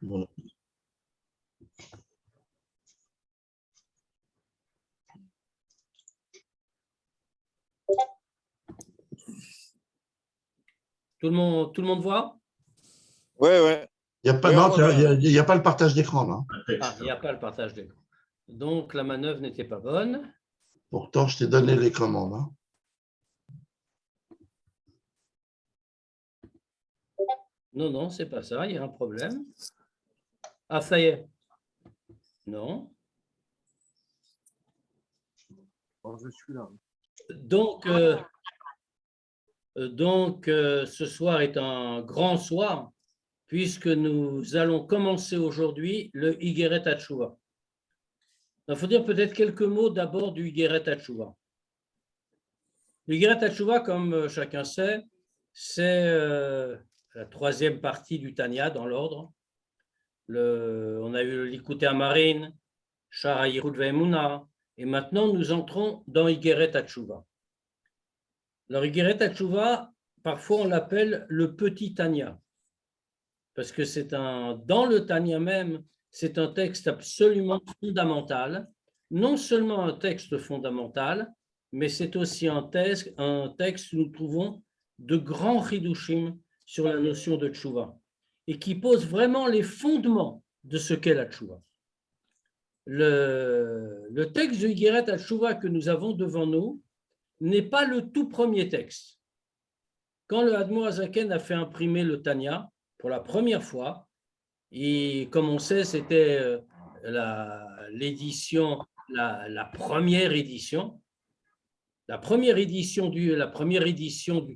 Bon. Tout le monde voit? Ouais, ouais. Il n'y a, pas, Ouais, non, on voit bien. il y a pas le partage d'écran, là. Ah, il n'y a pas le partage d'écran. Donc, la manœuvre n'était pas bonne. Pourtant, je t'ai donné les commandes. Hein. Non, non, c'est pas ça. Il y a un problème. Ah, ça y est. Non. Je suis là. Donc, ce soir est un grand soir, puisque nous allons commencer aujourd'hui le Higeret Hatshuvah. Il faut dire peut-être quelques mots d'abord du Higeret Hatshuvah. Le Higeret Hatshuvah, comme chacun sait, c'est la troisième partie du Tanya dans l'ordre. On a eu le Likutei Amarin, Sha'ar HaYichud Ve'emunah, et maintenant nous entrons dans Higeret Hatshuvah. Alors, Higeret Hatshuvah, parfois on l'appelle le petit Tanya, parce que dans le Tanya même, c'est un texte absolument fondamental, non seulement un texte fondamental, mais c'est aussi un texte où nous trouvons de grands chidushim sur la notion de Tshuvah, et qui pose vraiment les fondements de ce qu'est la Tshuvah. Le texte de Higeret Hatshuvah que nous avons devant nous n'est pas le tout premier texte. Quand le Admor HaZaken a fait imprimer le Tanya pour la première fois, et comme on sait, c'était l'édition, la première édition du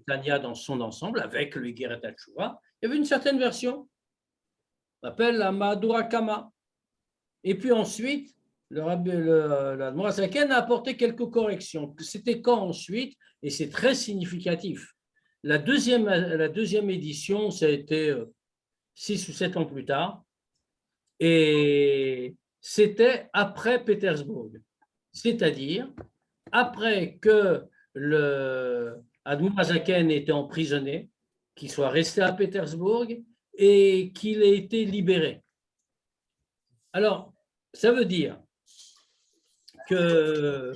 Tanya dans son ensemble, avec le Higeret Hatshuvah, il y avait une certaine version, on appelle la Mahadura Kama. Et puis ensuite, l'Admor HaZaken a apporté quelques corrections. C'était quand ensuite, et c'est très significatif. La deuxième édition, ça a été 6 ou 7 ans plus tard, et c'était après Pétersbourg, c'est-à-dire après que le Admor HaZaken était emprisonné, qu'il soit resté à Pétersbourg et qu'il ait été libéré. Alors, ça veut dire que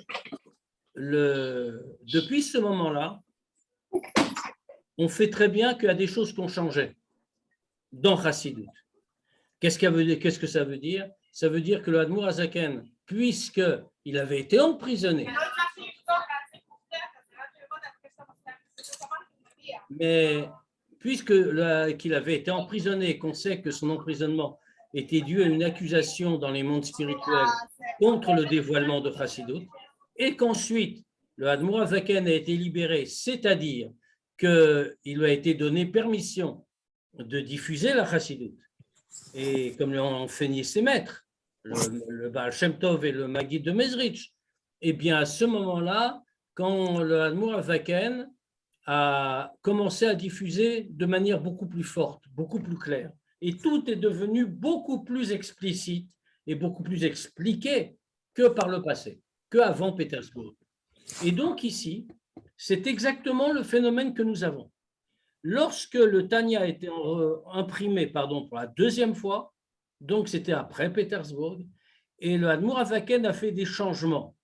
depuis ce moment-là, on fait très bien qu'il y a des choses qui ont changé dans Chassidut. Qu'est-ce que ça veut dire? Ça veut dire que le Admor HaZaken, puisqu'il avait été emprisonné, mais qu'il avait été emprisonné, qu'on sait que son emprisonnement était dû à une accusation dans les mondes spirituels contre le dévoilement de Chassidut, et qu'ensuite le Admor HaZaken a été libéré, c'est-à-dire qu'il lui a été donné permission de diffuser la Chassidut. Et comme l'ont enseigné ses maîtres, le Baal Shem Tov et le Maggid de Mezrich, eh bien à ce moment-là, quand le Admor HaZaken a commencé à diffuser de manière beaucoup plus forte, beaucoup plus claire, et tout est devenu beaucoup plus explicite et beaucoup plus expliqué que par le passé, qu'avant Pétersbourg. Et donc ici, c'est exactement le phénomène que nous avons. Lorsque le Tanya a été imprimé pour la deuxième fois, donc c'était après Pétersbourg, et le Admor HaZaken a fait des changements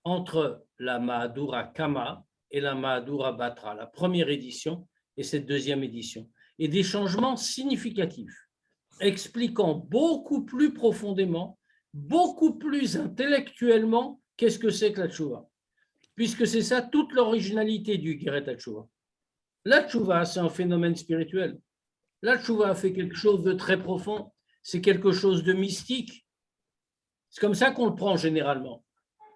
entre la Mahadura Kama et la Mahadura Batra, la première édition et cette deuxième édition, et des changements significatifs, expliquant beaucoup plus profondément, beaucoup plus intellectuellement qu'est-ce que c'est que la Tshuvah, puisque c'est ça toute l'originalité du Higeret Hatshuvah. La Tshuvah, c'est un phénomène spirituel. La Tshuvah fait quelque chose de très profond, c'est quelque chose de mystique. C'est comme ça qu'on le prend généralement.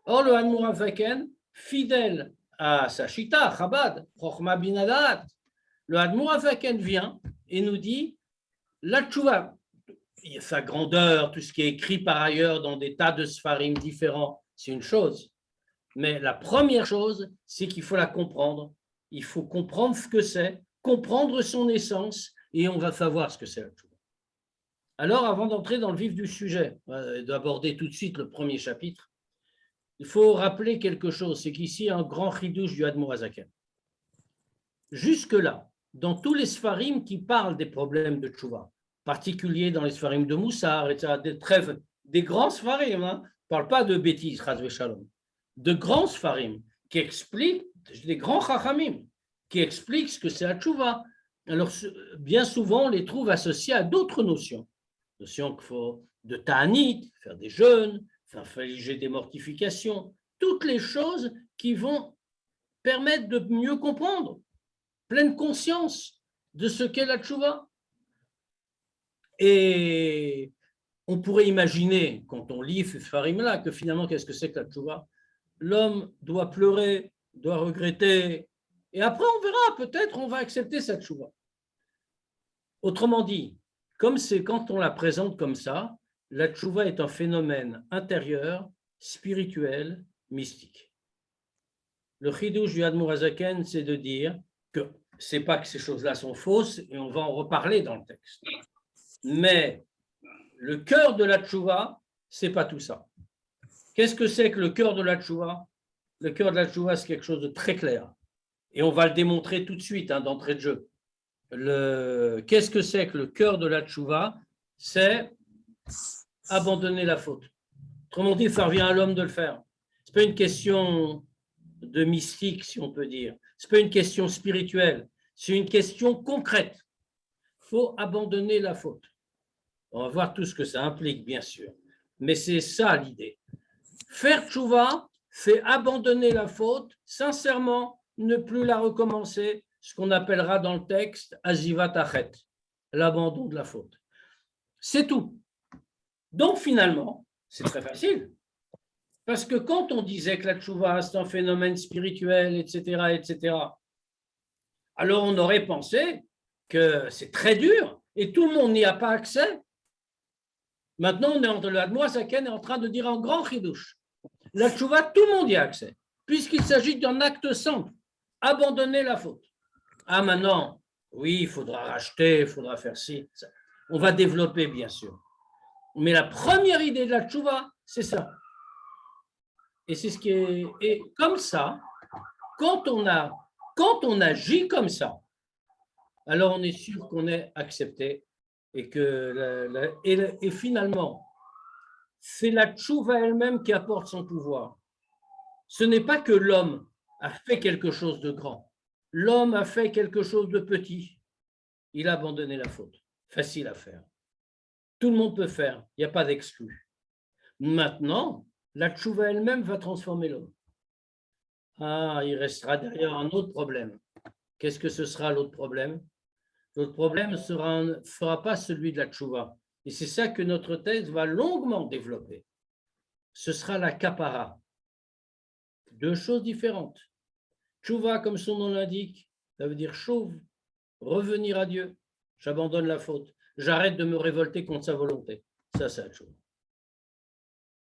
Or, le Admor HaZaken, fidèle à sa Shita, Chabad, Chochma Bin Hadat, le Admor HaZaken vient et nous dit la Tshuvah, sa grandeur, tout ce qui est écrit par ailleurs dans des tas de Sfarim différents, c'est une chose. Mais la première chose, c'est qu'il faut la comprendre. Il faut comprendre ce que c'est, comprendre son essence, et on va savoir ce que c'est la Tshuvah. Alors, avant d'entrer dans le vif du sujet, d'aborder tout de suite le premier chapitre, il faut rappeler quelque chose, c'est qu'ici, il y a un grand chidouche du Admor HaZaken. Jusque-là, dans tous les Sfarim qui parlent des problèmes de Tshuvah, particulier dans les Sfarim de Moussar, etc., des grands Sfarim, hein. Je ne parle pas de bêtises, Chas Shalom, de grands Sfarim qui expliquent, des grands Chachamim, qui expliquent ce que c'est la tchouva. Alors, bien souvent, on les trouve associés à d'autres notions. Notions qu'il faut de ta'anit, faire des jeûnes, infliger des mortifications, toutes les choses qui vont permettre de mieux comprendre, pleine conscience de ce qu'est la tchouva. Et on pourrait imaginer, quand on lit ce Farim-là, que finalement, qu'est-ce que c'est que la tchouva? L'homme doit pleurer, doit regretter, et après on verra, peut-être on va accepter cette tchouva. Autrement dit, comme c'est quand on la présente comme ça, la tchouva est un phénomène intérieur, spirituel, mystique. Le chidouche du Admour HaZaken, c'est de dire que c'est pas que ces choses-là sont fausses, et on va en reparler dans le texte. Mais le cœur de la tchouva, c'est pas tout ça. Qu'est-ce que c'est que le cœur de la tchouva? Le cœur de la tchouva, c'est quelque chose de très clair. Et on va le démontrer tout de suite, hein, d'entrée de jeu. Qu'est-ce que c'est que le cœur de la tchouva? C'est abandonner la faute. Autrement dit, ça revient à l'homme de le faire. Ce n'est pas une question de mystique, si on peut dire. Ce n'est pas une question spirituelle. C'est une question concrète. Il faut abandonner la faute. On va voir tout ce que ça implique, bien sûr. Mais c'est ça l'idée. Faire tchouva, c'est abandonner la faute, sincèrement, ne plus la recommencer, ce qu'on appellera dans le texte azivat achet, l'abandon de la faute. C'est tout. Donc finalement, c'est très facile. Parce que quand on disait que la tchouva, c'est un phénomène spirituel, etc., alors on aurait pensé que c'est très dur et tout le monde n'y a pas accès. Maintenant, l'Admour HaZaken est en train de dire un grand chidouche. La tchouva, tout le monde y a accès, puisqu'il s'agit d'un acte simple, abandonner la faute. Ah, maintenant, oui, il faudra racheter, il faudra faire ci. Ça. On va développer, bien sûr. Mais la première idée de la tchouva, c'est ça. Et c'est ce qui est. Et comme ça, quand on agit comme ça, alors on est sûr qu'on est accepté et que et finalement, c'est la tchouva elle-même qui apporte son pouvoir. Ce n'est pas que l'homme a fait quelque chose de grand. L'homme a fait quelque chose de petit. Il a abandonné la faute. Facile à faire. Tout le monde peut faire. Il n'y a pas d'exclu. Maintenant, la tchouva elle-même va transformer l'homme. Ah, il restera derrière un autre problème. Qu'est-ce que ce sera l'autre problème? L'autre problème ne sera pas celui de la tchouva. Et c'est ça que notre thèse va longuement développer. Ce sera la kapara. Deux choses différentes. Tchouva, comme son nom l'indique, ça veut dire chauve, revenir à Dieu. J'abandonne la faute. J'arrête de me révolter contre sa volonté. Ça, c'est la tchouva.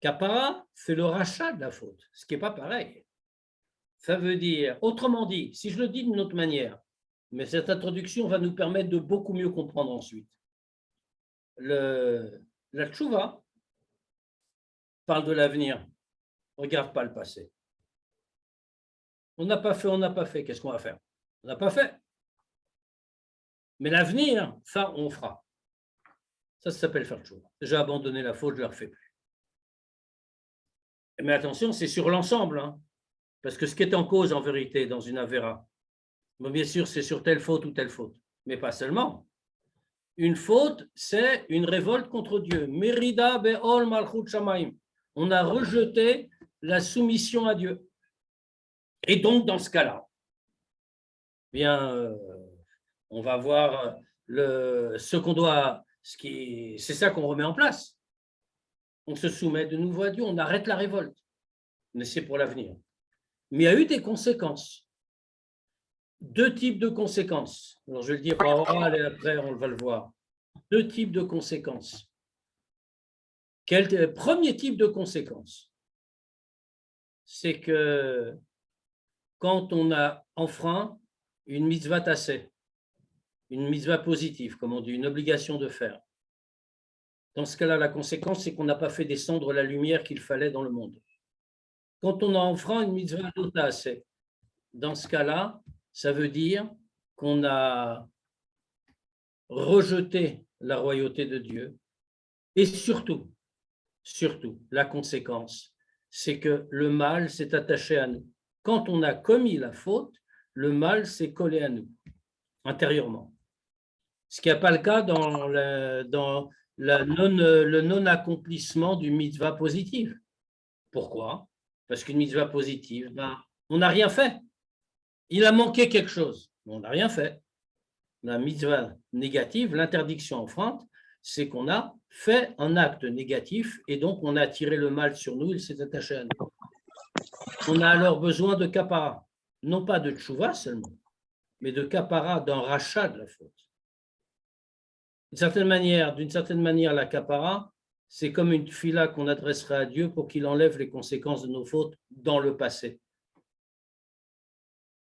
Kapara, c'est le rachat de la faute, ce qui n'est pas pareil. Ça veut dire, autrement dit, si je le dis d'une autre manière, mais cette introduction va nous permettre de beaucoup mieux comprendre ensuite. La tchouva parle de l'avenir, regarde pas le passé. On n'a pas fait, qu'est-ce qu'on va faire? On n'a pas fait. Mais l'avenir, ça, on fera. Ça s'appelle faire tchouva. J'ai abandonné la faute, je ne la refais plus. Mais attention, c'est sur l'ensemble, hein, parce que ce qui est en cause en vérité dans une avéra, bon, bien sûr, c'est sur telle faute ou telle faute, mais pas seulement. Une faute, c'est une révolte contre Dieu. Merida be'ol malchut shamayim. On a rejeté la soumission à Dieu. Et donc, dans ce cas-là, bien, on va voir ce qu'on doit, c'est ça qu'on remet en place. On se soumet de nouveau à Dieu, on arrête la révolte. Mais c'est pour l'avenir. Mais il y a eu des conséquences. Deux types de conséquences. Alors, je vais le dire par oral et après, on va le voir. Deux types de conséquences. Premier type de conséquence, c'est que quand on a enfreint une mitzvah tassée, une mitzvah positive, comme on dit, une obligation de faire, dans ce cas-là, la conséquence, c'est qu'on n'a pas fait descendre la lumière qu'il fallait dans le monde. Quand on a enfreint une mitzvah tassée, dans ce cas-là, ça veut dire qu'on a rejeté la royauté de Dieu. Et surtout, la conséquence, c'est que le mal s'est attaché à nous. Quand on a commis la faute, le mal s'est collé à nous, intérieurement. Ce qui n'est pas le cas dans le non-accomplissement du mitzvah positive. Pourquoi? Parce qu'une mitzvah positive, on n'a rien fait. Il a manqué quelque chose, mais on n'a rien fait. La mitzvah négative, l'interdiction enfreinte, c'est qu'on a fait un acte négatif et donc on a attiré le mal sur nous, il s'est attaché à nous. On a alors besoin de kapara, non pas de tchouva seulement, mais de kapara, d'un rachat de la faute. D'une certaine manière, la kapara, c'est comme une tfila qu'on adresserait à Dieu pour qu'il enlève les conséquences de nos fautes dans le passé.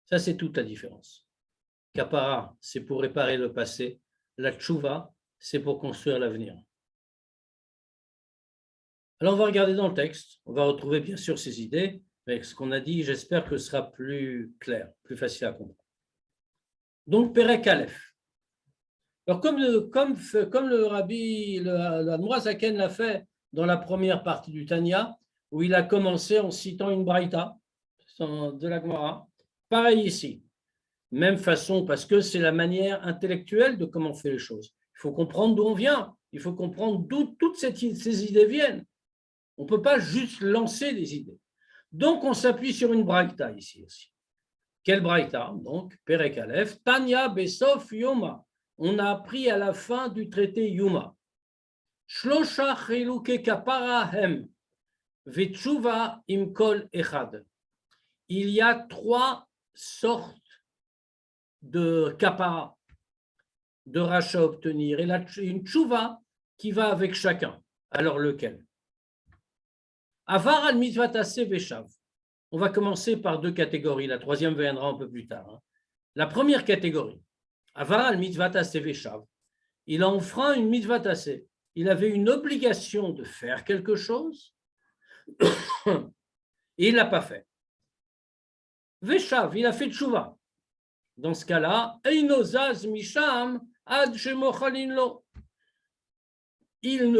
Ça, c'est toute la différence. Kapara, c'est pour réparer le passé. La tchouva, c'est pour construire l'avenir. Alors, on va regarder dans le texte. On va retrouver bien sûr ces idées, mais ce qu'on a dit, j'espère que ce sera plus clair, plus facile à comprendre. Donc, Perek Aleph. Alors, comme le rabbi, le Admor Zaken l'a fait dans la première partie du Tanya, où il a commencé en citant une braïta de la Gemara, pareil ici. Même façon, parce que c'est la manière intellectuelle de comment on fait les choses. Il faut comprendre d'où on vient, il faut comprendre d'où toutes ces idées viennent. On ne peut pas juste lancer des idées. Donc, on s'appuie sur une braïta ici aussi. Quelle braïta? Donc, Perek Aleph, Tanya Besof Yoma. On a appris à la fin du traité Yuma. Shlosha Chiluke Kapara Hem, Vetshuva Imkol Echad. Il y a 3 sortes de kapara, de rachat à obtenir, et une tchouva qui va avec chacun. Alors lequel? Avar al mitzvat aseh veshav. On va commencer par 2 catégories, la troisième viendra un peu plus tard. La première catégorie, Avar al mitzvat aseh veshav. Il a enfreint une mitzvat aseh. Il avait une obligation de faire quelque chose et il ne l'a pas fait. Veshav, il a fait tchouva. Dans ce cas-là, il ne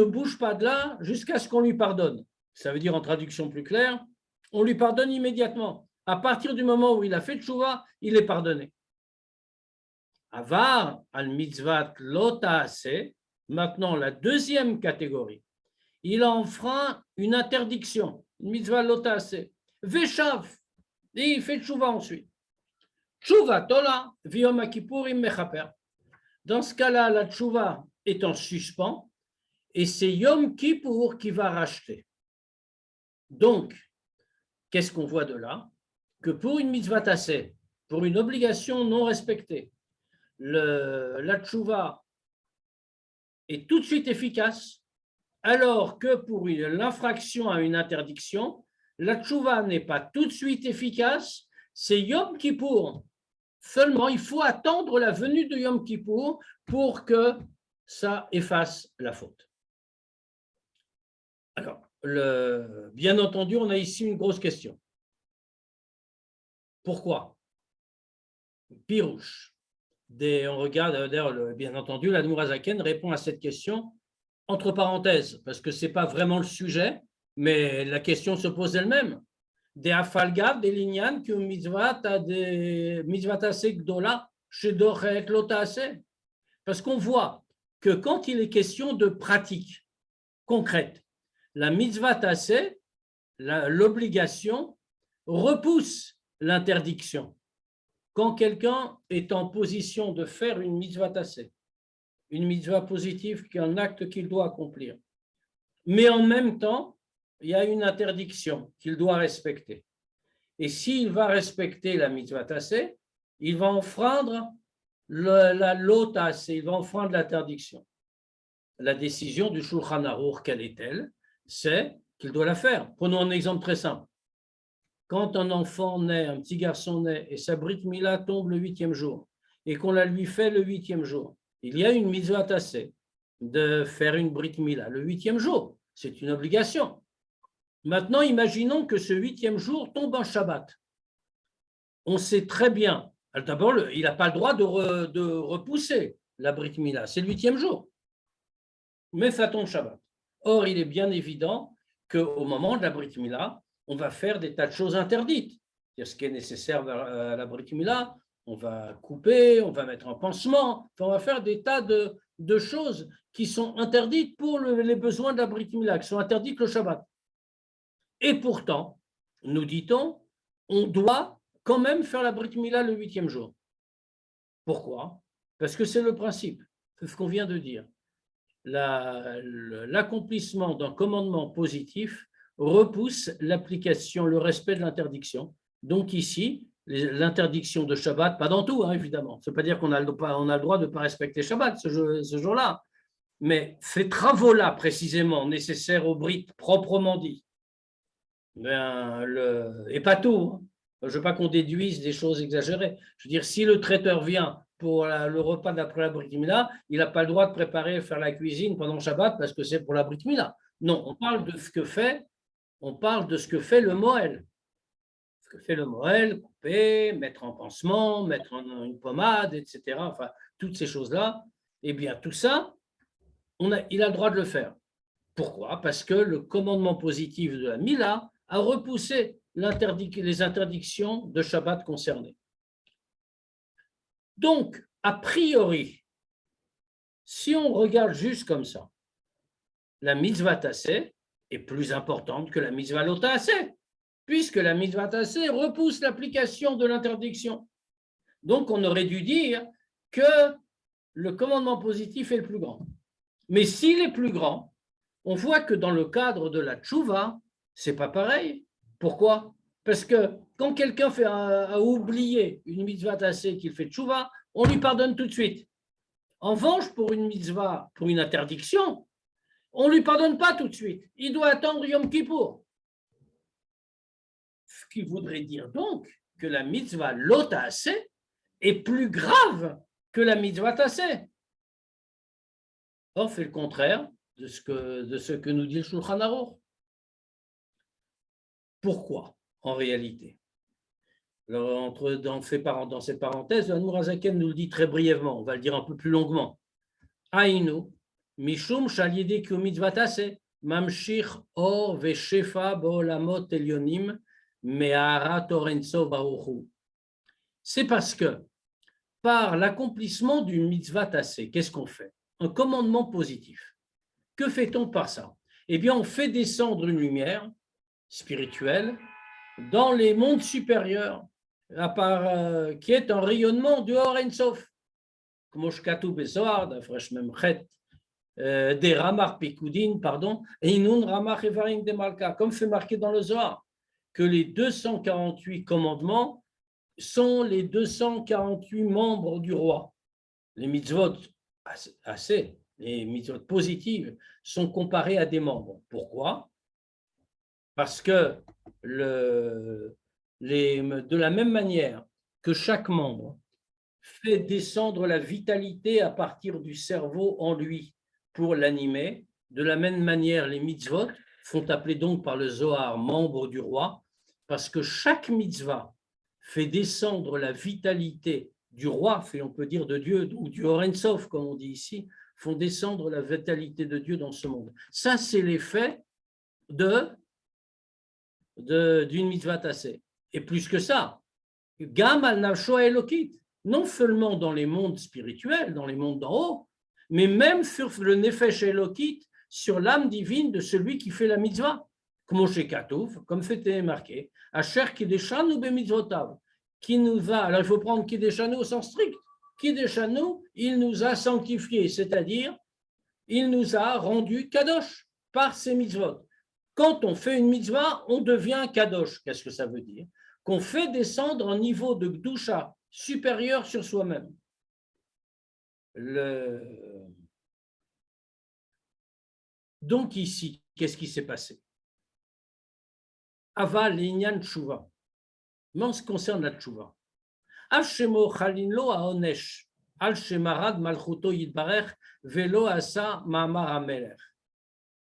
bouge pas de là jusqu'à ce qu'on lui pardonne. Ça veut dire, en traduction plus claire, on lui pardonne immédiatement. À partir du moment où il a fait tchouva, il est pardonné. Avar al mitzvat lo ta'aseh. Maintenant, la deuxième catégorie. Il a enfreint une interdiction, une mitzvah lo ta'aseh. Veshav, et il fait tchouva ensuite. Tchouva tola, viyom kippurim mechaper. Dans ce cas-là, la tchouva est en suspens et c'est Yom Kippour qui va racheter. Donc, qu'est-ce qu'on voit de là? Que pour une mitzvah tassée, pour une obligation non respectée, la tchouva est tout de suite efficace, alors que pour l'infraction à une interdiction, la tchouva n'est pas tout de suite efficace, c'est Yom Kippour. Seulement, il faut attendre la venue de Yom Kippour pour que ça efface la faute. Alors, bien entendu, on a ici une grosse question. Pourquoi? Pirouche. On regarde, d'ailleurs, bien entendu, l'Admor Zaken répond à cette question entre parenthèses, parce que ce n'est pas vraiment le sujet, mais la question se pose elle-même. Des afalgav, des lignan, que mitzvah taseh gdola, shedochet lo taseh. Parce qu'on voit que quand il est question de pratique concrète, la mitzvah taseh, l'obligation, repousse l'interdiction. Quand quelqu'un est en position de faire une mitzvah taseh, une mitzvah positive qui est un acte qu'il doit accomplir, mais en même temps, il y a une interdiction qu'il doit respecter. Et s'il va respecter la mitzvah tasseh, il va enfreindre la lo tasseh, il va enfreindre l'interdiction. La décision du Shulchan Aruch, quelle est-elle? C'est qu'il doit la faire. Prenons un exemple très simple. Quand un enfant naît, un petit garçon naît, et sa brit mila tombe le 8e jour, et qu'on la lui fait le 8e jour, il y a une mitzvah tasseh de faire une brit mila le 8e jour. C'est une obligation. Maintenant, imaginons que ce 8e jour tombe en Shabbat. On sait très bien, d'abord, il n'a pas le droit de repousser la Brit Mila, c'est le 8e jour. Mefaton Shabbat. Or, il est bien évident qu'au moment de la Brit Mila, on va faire des tas de choses interdites. Ce qui est nécessaire à la Brit Mila, on va couper, on va mettre un pansement, on va faire des tas de choses qui sont interdites pour les besoins de la Brit Mila, qui sont interdites le Shabbat. Et pourtant, nous dit-on, on doit quand même faire la Brit Mila le 8e jour. Pourquoi? Parce que c'est le principe, c'est ce qu'on vient de dire. L'accomplissement d'un commandement positif repousse l'application, le respect de l'interdiction. Donc ici, l'interdiction de Shabbat, pas dans tout, hein, évidemment. Ça ne veut pas dire qu'on a le droit de ne pas respecter Shabbat ce jour-là. Mais ces travaux-là, précisément, nécessaires au Brit, proprement dit, et pas tout. Hein. Je ne veux pas qu'on déduise des choses exagérées. Je veux dire, si le traiteur vient pour le repas d'après la Brit Mila, il n'a pas le droit de préparer, faire la cuisine pendant Shabbat parce que c'est pour la Brit Mila. Non, on parle de ce que fait le Moël. Ce que fait le Moël, couper, mettre en pansement, mettre une pommade, etc. Enfin, toutes ces choses-là, eh bien, tout ça, il a le droit de le faire. Pourquoi? Parce que le commandement positif de la Mila a repoussé les interdictions de Shabbat concernées. Donc, a priori, si on regarde juste comme ça, la mitzvah tassé est plus importante que la mitzvah lo tassé, puisque la mitzvah tassé repousse l'application de l'interdiction. Donc, on aurait dû dire que le commandement positif est le plus grand. Mais s'il est plus grand, on voit que dans le cadre de la tchouva, ce n'est pas pareil. Pourquoi? Parce que quand quelqu'un a oublié une mitzvah tassé qu'il fait tchouva, on lui pardonne tout de suite. En revanche, pour une mitzvah, pour une interdiction, on ne lui pardonne pas tout de suite. Il doit attendre Yom Kippour. Ce qui voudrait dire donc que la mitzvah lo tassé est plus grave que la mitzvah tassé. Or, c'est le contraire de ce que nous dit le Shulchan Aruch. Pourquoi, en réalité? Alors, dans cette parenthèse, l'Admour HaZaken nous le dit très brièvement, on va le dire un peu plus longuement. Aïnu, mishum shaliede ki mitzvah taseh, mamshich or veshefa bo'olamot elyonim me'arat orenso baruchu. C'est parce que, par l'accomplissement du mitzvah tasseh, qu'est-ce qu'on fait? Un commandement positif. Que fait-on par ça? Eh bien, on fait descendre une lumière spirituelle dans les mondes supérieurs, qui est un rayonnement du Or Ein Sof. Comme Shkatu Bezoar, d'Afresh Memchet, des Ramar Pikoudin, pardon, et Inun Ramar Evarim de Malka, comme fait marqué dans le Zohar, que les 248 commandements sont les 248 membres du roi. Les mitzvot les mitzvot positives sont comparées à des membres. Pourquoi? Parce que de la même manière que chaque membre fait descendre la vitalité à partir du cerveau en lui pour l'animer, de la même manière les mitzvot sont appelés donc par le Zohar membres du roi, parce que chaque mitzvah fait descendre la vitalité du roi, on peut dire de Dieu, donc du Or Ein Sof, comme on dit ici, font descendre la vitalité de Dieu dans ce monde. Ça, c'est l'effet d'une mitzvah tassé. Et plus que ça, Gam al nafsho elokit, non seulement dans les mondes spirituels, dans les mondes d'en haut, mais même sur le nefesh elokit, sur l'âme divine de celui qui fait la mitzvah. Comme c'était marqué, Asher kideshanu bemitzvotav, qui nous a, alors il faut prendre kideshanu au sens strict, kideshanu, il nous a sanctifiés, c'est-à-dire il nous a rendu kadosh par ses mitzvot. Quand on fait une mitzvah, on devient kadosh. Qu'est-ce que ça veut dire? Qu'on fait descendre un niveau de gdusha supérieur sur soi-même. Donc ici, qu'est-ce qui s'est passé? Aval l'inyan tshuva. Mais en ce qui concerne la tshuva, Al shemo chalinlo haonesh, al shemarad malchuto yitbarech, velo asa ma'amar hamelech.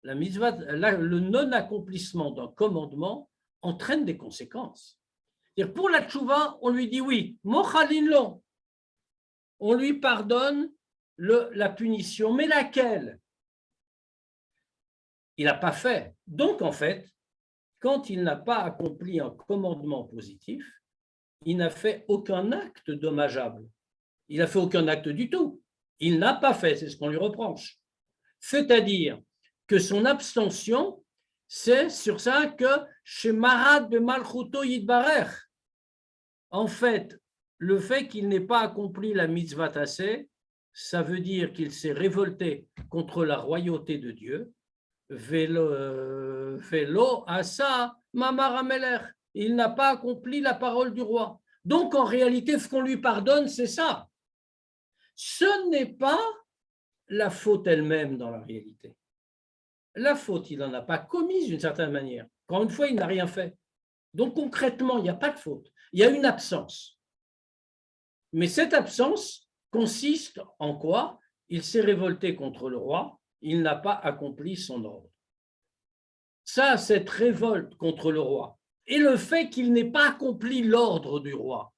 La mitzvah, le non-accomplissement d'un commandement entraîne des conséquences. Pour la tchouva, on lui dit oui, mochalinlo, on lui pardonne la punition, mais laquelle? il n'a pas fait. Donc, en fait, quand il n'a pas accompli un commandement positif, il n'a fait aucun acte dommageable. Il n'a fait aucun acte du tout. Il n'a pas fait, c'est ce qu'on lui reproche. C'est-à-dire que son abstention, c'est sur ça que chez Marad de Malchuto Yidbarer. En fait, le fait qu'il n'ait pas accompli la mitzvah tassé, ça veut dire qu'il s'est révolté contre la royauté de Dieu. Velo asa mamar ameler. Il n'a pas accompli la parole du roi. Donc, en réalité, ce qu'on lui pardonne, c'est ça. Ce n'est pas la faute elle-même dans la réalité. La faute, il n'en a pas commise d'une certaine manière. Encore une fois, il n'a rien fait. Donc, concrètement, il n'y a pas de faute. Il y a une absence. Mais cette absence consiste en quoi? Il s'est révolté contre le roi, il n'a pas accompli son ordre. Ça, cette révolte contre le roi, et le fait qu'il n'ait pas accompli l'ordre du roi,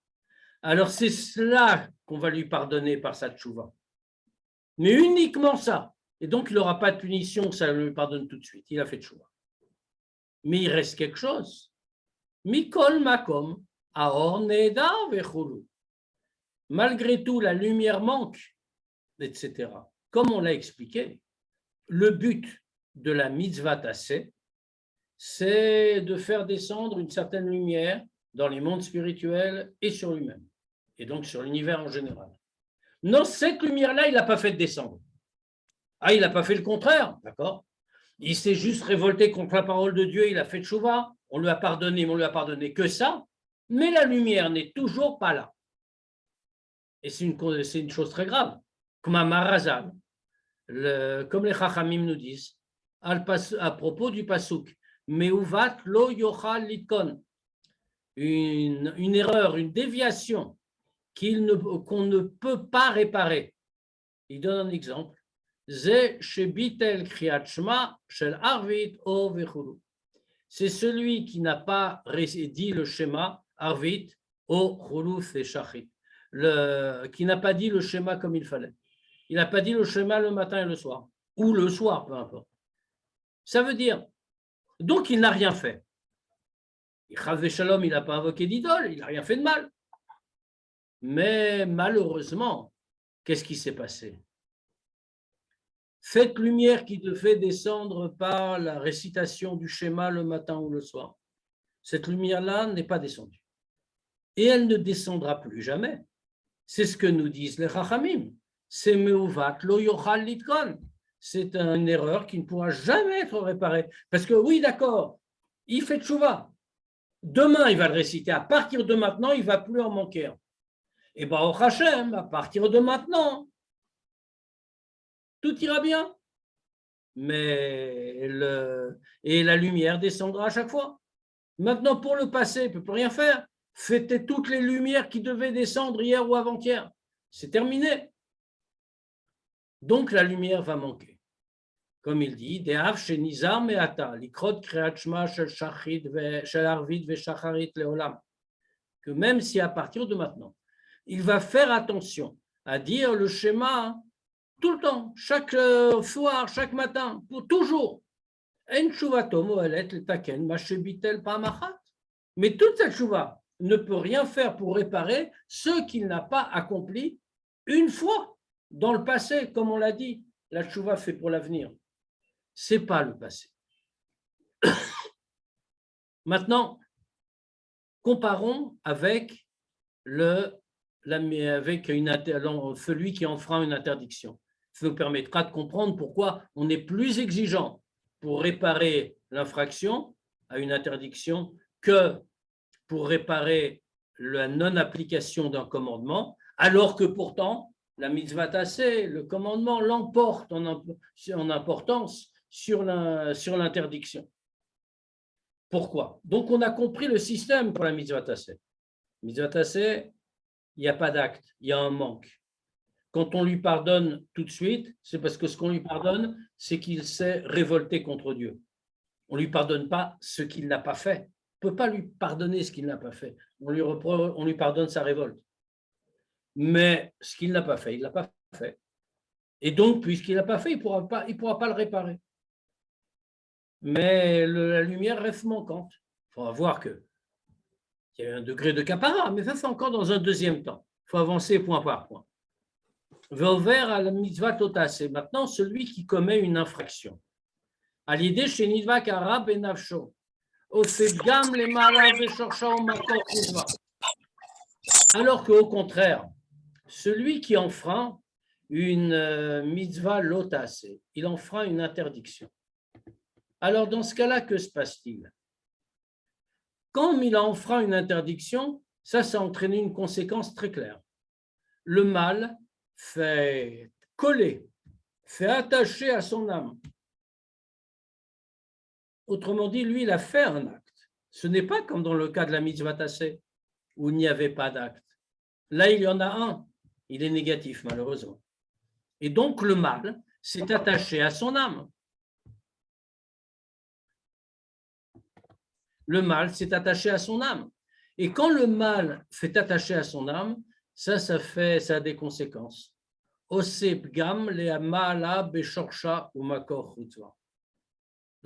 alors c'est cela qu'on va lui pardonner par sa tchouva. Mais uniquement ça. Et donc, il n'aura pas de punition, ça lui pardonne tout de suite. Il a fait tchouva. Mais il reste quelque chose. Mikol makom, aor neda vechulu. Malgré tout, la lumière manque, etc. Comme on l'a expliqué, le but de la mitzvah tassé, c'est de faire descendre une certaine lumière dans les mondes spirituels et sur lui-même, et donc sur l'univers en général. Non, cette lumière-là, il n'a pas fait descendre. Ah, il n'a pas fait le contraire, d'accord? Il s'est juste révolté contre la parole de Dieu, il a fait tchouva, on lui a pardonné, mais on lui a pardonné que ça, mais la lumière n'est toujours pas là. Et c'est une chose très grave. Comme un marazal, comme les Chachamim nous disent, à propos du Pasuk, Meuvat lo yochal litkon, une erreur, une déviation qu'on ne peut pas réparer. Il donne un exemple. C'est celui qui n'a pas dit le schéma Arvit o Chuluf et Shachit, qui n'a pas dit le schéma comme il fallait. Il n'a pas dit le schéma le matin et le soir, ou le soir, peu importe. Ça veut dire, donc il n'a rien fait. Chav Shalom, il n'a pas invoqué d'idole, il n'a rien fait de mal. Mais malheureusement, qu'est-ce qui s'est passé? Cette lumière qui te fait descendre par la récitation du schéma le matin ou le soir, cette lumière-là n'est pas descendue. Et elle ne descendra plus jamais. C'est ce que nous disent les Chachamim. C'est meuvat lo yochal litkon. C'est une erreur qui ne pourra jamais être réparée. Parce que oui, d'accord, il fait tchouva. Demain, il va le réciter. À partir de maintenant, il ne va plus en manquer. Et bien, au Hachem, à partir de maintenant, tout ira bien. Mais la lumière descendra à chaque fois. Maintenant, pour le passé, il ne peut plus rien faire. Fêtez toutes les lumières qui devaient descendre hier ou avant-hier. C'est terminé. Donc, la lumière va manquer. Comme il dit, que même si à partir de maintenant, il va faire attention à dire le schéma tout le temps, chaque soir, chaque matin, pour toujours. Mais toute cette chouva ne peut rien faire pour réparer ce qu'il n'a pas accompli une fois dans le passé, comme on l'a dit. La chouva fait pour l'avenir. Ce n'est pas le passé. Maintenant, comparons avec celui qui enfreint une interdiction. Ça nous permettra de comprendre pourquoi on est plus exigeant pour réparer l'infraction à une interdiction que pour réparer la non-application d'un commandement, alors que pourtant, la mitzvah tassé, le commandement, l'emporte en importance sur l'interdiction. Pourquoi? Donc, on a compris le système pour la mitzvah tassé. Mitzvah tassé, il n'y a pas d'acte, il y a un manque. Quand on lui pardonne tout de suite, c'est parce que ce qu'on lui pardonne, c'est qu'il s'est révolté contre Dieu. On ne lui pardonne pas ce qu'il n'a pas fait. On ne peut pas lui pardonner ce qu'il n'a pas fait. On lui pardonne sa révolte. Mais ce qu'il n'a pas fait, il ne l'a pas fait. Et donc, puisqu'il n'a pas fait, il ne pourra pas le réparer. mais la lumière reste manquante. Il faudra voir qu'il y a un degré de capara, mais ça c'est encore dans un deuxième temps. Il faut avancer point par point. Veover à la mitzvah totas, c'est maintenant celui qui commet une infraction. À l'idée chez Nidva Kara Benavsho, alors qu'au contraire, celui qui enfreint une mitzvah lotas, il enfreint une interdiction. Alors dans ce cas-là, que se passe-t-il? Comme il a enfreint une interdiction, ça a entraîné une conséquence très claire. Le mal fait coller, fait attacher à son âme. Autrement dit, lui, il a fait un acte. Ce n'est pas comme dans le cas de la mitzvah tassé, où il n'y avait pas d'acte. Là, il y en a un. Il est négatif, malheureusement. Et donc, le mal s'est attaché à son âme. Le mal s'est attaché à son âme. Et quand le mal fait attacher à son âme, ça a des conséquences.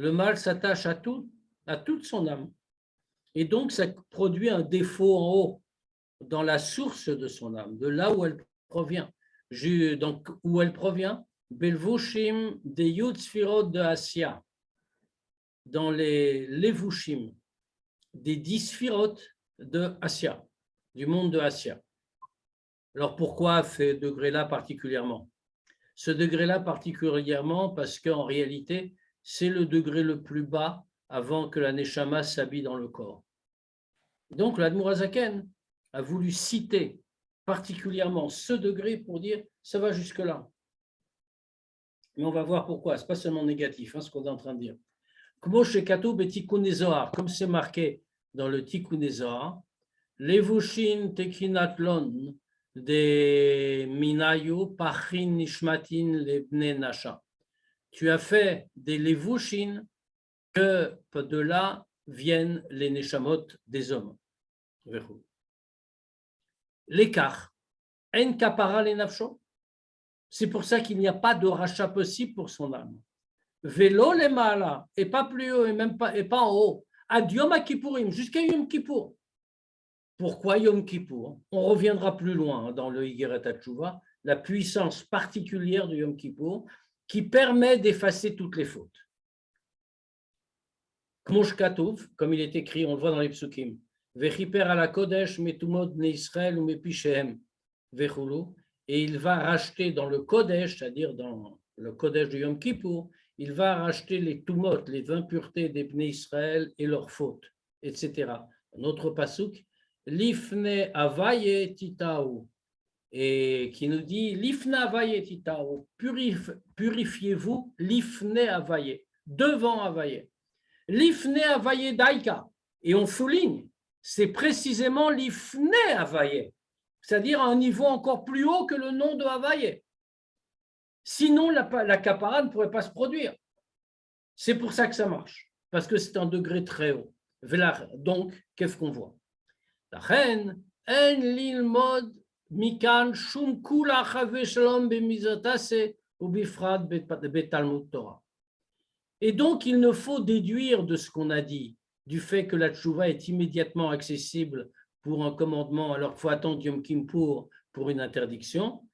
Le mal s'attache à toute son âme. Et donc, ça produit un défaut en haut, dans la source de son âme, de là où elle provient. Donc, où elle provient, Belvushim de Yud Sfirot de Asya, dans les Levushim, des 10 Sfirot de Asya, du monde de Asya. Alors, pourquoi ce degré-là particulièrement? Ce degré-là particulièrement parce qu'en réalité, c'est le degré le plus bas avant que la Neshama s'habille dans le corps. Donc, l'Admour HaZaken a voulu citer particulièrement ce degré pour dire ça va jusque-là. Mais on va voir pourquoi. Ce n'est pas seulement négatif, ce qu'on est en train de dire. Comme c'est marqué dans le Tikkun Zohar, Levushin Tekinatlon de Minayu Pachin Nishmatin Lebne Nasha. Tu as fait des Levushin que de là viennent les Neshamot des hommes. L'écart, en kapara les nafsho. C'est pour ça qu'il n'y a pas de rachat possible pour son âme. Vélo les maala, et pas plus haut, et pas en haut. Ad Yom Kippourim, jusqu'à Yom Kippour. Pourquoi Yom Kippour? On reviendra plus loin dans le Higeret HaTshuva, la puissance particulière de Yom Kippour qui permet d'effacer toutes les fautes. Kmosh Katouf, comme il est écrit, on le voit dans les psukim, Vechiper ala Kodesh metumot ne Israël ou mepichem vechulu, et il va racheter dans le Kodesh, c'est-à-dire dans le Kodesh de Yom Kippour, il va racheter les tumot, les impuretés des Bnei Israël et leurs fautes, etc. Un autre pasuk, Lifne avaye titaou, et qui nous dit Lifne avaye titaou, purifiez-vous, Lifne avaye, devant avaye. L'ifne avaye daika, et on souligne, c'est précisément l'ifne avaye, c'est-à-dire à un niveau encore plus haut que le nom de Havaye. Sinon, la kapara ne pourrait pas se produire. C'est pour ça que ça marche, parce que c'est un degré très haut. Donc, qu'est-ce qu'on voit? La reine, en lilmod mikan shum kula chave shalom bemizotase ou bifrat betalmud Torah. Et donc, il ne faut déduire de ce qu'on a dit, du fait que la tchouva est immédiatement accessible pour un commandement, alors qu'il faut attendre Yom Kippour pour une interdiction,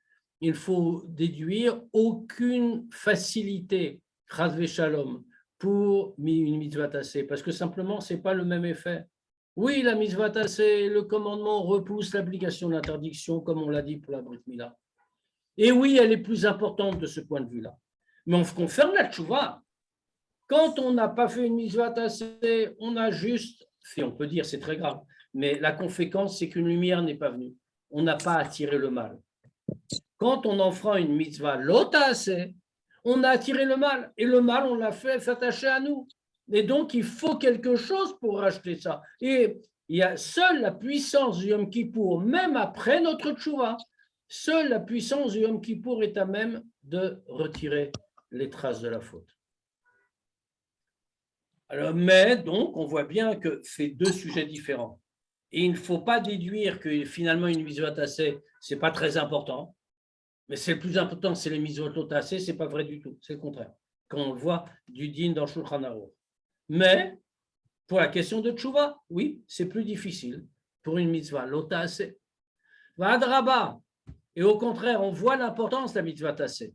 il faut déduire aucune facilité, chas v'shalom, pour une mitzvah tassée, parce que simplement, ce n'est pas le même effet. Oui, la mitzvah tassée, le commandement repousse l'application de l'interdiction, comme on l'a dit pour la Brit Mila. Et oui, elle est plus importante de ce point de vue-là. Mais on confirme la tchouva. Quand on n'a pas fait une mitzvah tassée, on a juste, si on peut dire c'est très grave, mais la conséquence c'est qu'une lumière n'est pas venue. On n'a pas attiré le mal. Quand on enfreint une mitzvah lo tassée, on a attiré le mal. Et le mal, on l'a fait s'attacher à nous. Et donc, il faut quelque chose pour racheter ça. Et il y a seule la puissance du Yom Kippour, même après notre tchouva, seule la puissance du Yom Kippour est à même de retirer les traces de la faute. Alors, mais donc, on voit bien que c'est deux sujets différents. Et il ne faut pas déduire que finalement une mitzvah tassée, ce n'est pas très important. Mais c'est le plus important, c'est les mitzvot tassées, ce n'est pas vrai du tout. C'est le contraire. Quand on le voit du din dans Shulchan Aruch. Mais pour la question de tchouva, oui, c'est plus difficile pour une mitzvah, l'ota assez. Vadraba, et au contraire, on voit l'importance de la mitzvah tassé.